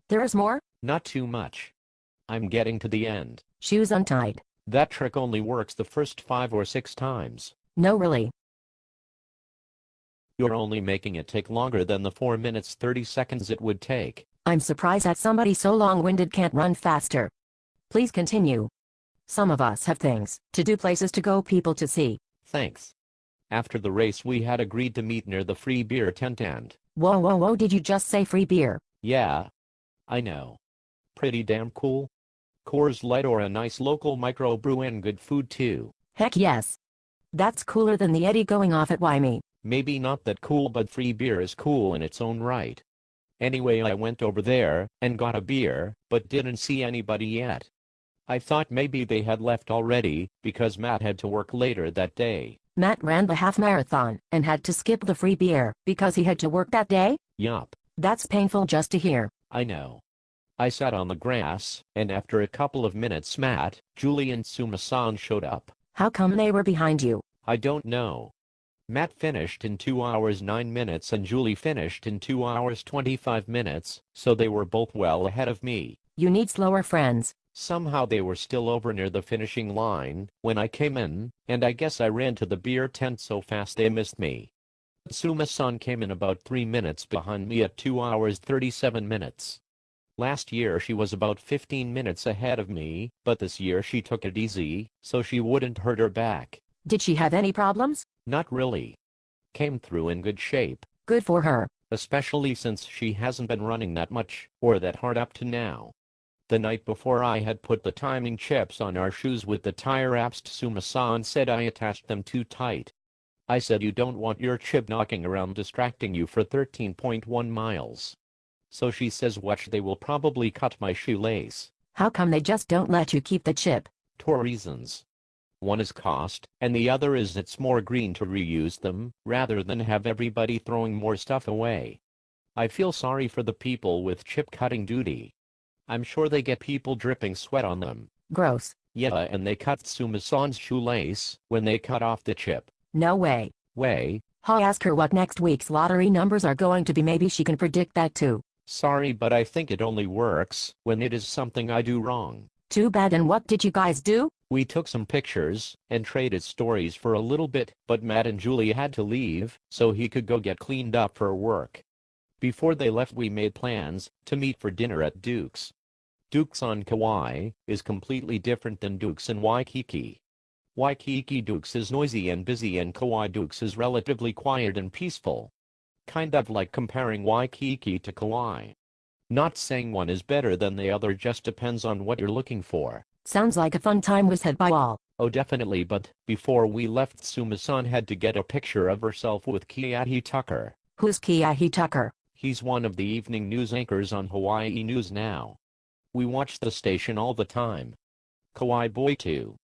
There's more? Not too much. I'm getting to the end. Shoes untied. That trick only works the first 5 or 6 times. No really. You're only making it take longer than the 4 minutes 30 seconds it would take. I'm surprised that somebody so long-winded can't run faster. Please continue. Some of us have things to do, places to go, people to see. Thanks. After the race we had agreed to meet near the free beer tent and... Whoa, did you just say free beer? Yeah. I know. Pretty damn cool. Coors Light or a nice local microbrew and good food too. Heck yes. That's cooler than the Eddie going off at Wyoming. Maybe not that cool, but free beer is cool in its own right. Anyway, I went over there and got a beer, but didn't see anybody yet. I thought maybe they had left already, because Matt had to work later that day. Matt ran the half-marathon and had to skip the free beer because he had to work that day? Yup. That's painful just to hear. I know. I sat on the grass, and after a couple of minutes Matt, Julie and Suma-san showed up. How come they were behind you? I don't know. Matt finished in 2 hours 9 minutes and Julie finished in 2 hours 25 minutes, so they were both well ahead of me. You need slower friends. Somehow they were still over near the finishing line when I came in, and I guess I ran to the beer tent so fast they missed me. Suma-san came in about 3 minutes behind me at 2 hours 37 minutes. Last year she was about 15 minutes ahead of me, but this year she took it easy, so she wouldn't hurt her back. Did she have any problems? Not really. Came through in good shape. Good for her. Especially since she hasn't been running that much, or that hard up to now. The night before I had put the timing chips on our shoes with the tire wraps. Suma-san said I attached them too tight. I said you don't want your chip knocking around distracting you for 13.1 miles. So she says watch, they will probably cut my shoelace. How come they just don't let you keep the chip? 2 reasons. One is cost, and the other is it's more green to reuse them, rather than have everybody throwing more stuff away. I feel sorry for the people with chip cutting duty. I'm sure they get people dripping sweat on them. Gross. Yeah, and they cut Suma-san's shoelace when they cut off the chip. No way. Ha, ask her what next week's lottery numbers are going to be. Maybe she can predict that too. Sorry, but I think it only works when it is something I do wrong. Too bad. And what did you guys do? We took some pictures and traded stories for a little bit, but Matt and Julie had to leave so he could go get cleaned up for work. Before they left we made plans to meet for dinner at Duke's. Duke's on Kauai is completely different than Duke's in Waikiki. Waikiki Duke's is noisy and busy and Kauai Duke's is relatively quiet and peaceful. Kind of like comparing Waikiki to Kauai. Not saying one is better than the other, just depends on what you're looking for. Sounds like a fun time was had by all. Oh definitely, but before we left Suma-san had to get a picture of herself with Keahi Tucker. Who's Keahi Tucker? He's one of the evening news anchors on Hawaii News Now. We watch the station all the time. Kauai boy too.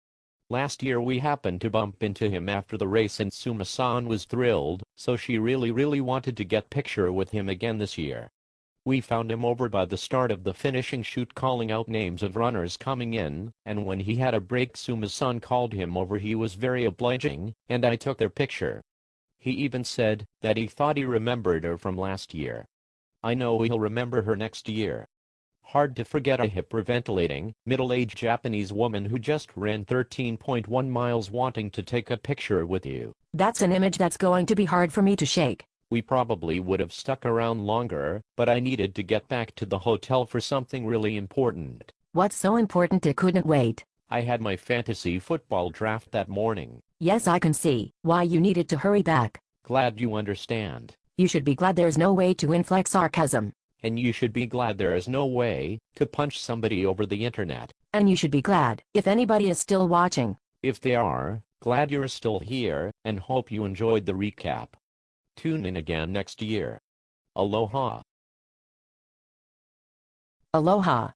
Last year we happened to bump into him after the race and Suma-san was thrilled, so she really wanted to get picture with him again this year. We found him over by the start of the finishing chute calling out names of runners coming in, and when he had a break Suma-san called him over. He was very obliging, and I took their picture. He even said that he thought he remembered her from last year. I know he'll remember her next year. Hard to forget a hyperventilating, middle-aged Japanese woman who just ran 13.1 miles wanting to take a picture with you. That's an image that's going to be hard for me to shake. We probably would have stuck around longer, but I needed to get back to the hotel for something really important. What's so important it couldn't wait? I had my fantasy football draft that morning. Yes, I can see why you needed to hurry back. Glad you understand. You should be glad there's no way to inflect sarcasm. And you should be glad there is no way to punch somebody over the internet. And you should be glad if anybody is still watching. If they are, glad you're still here, and hope you enjoyed the recap. Tune in again next year. Aloha. Aloha.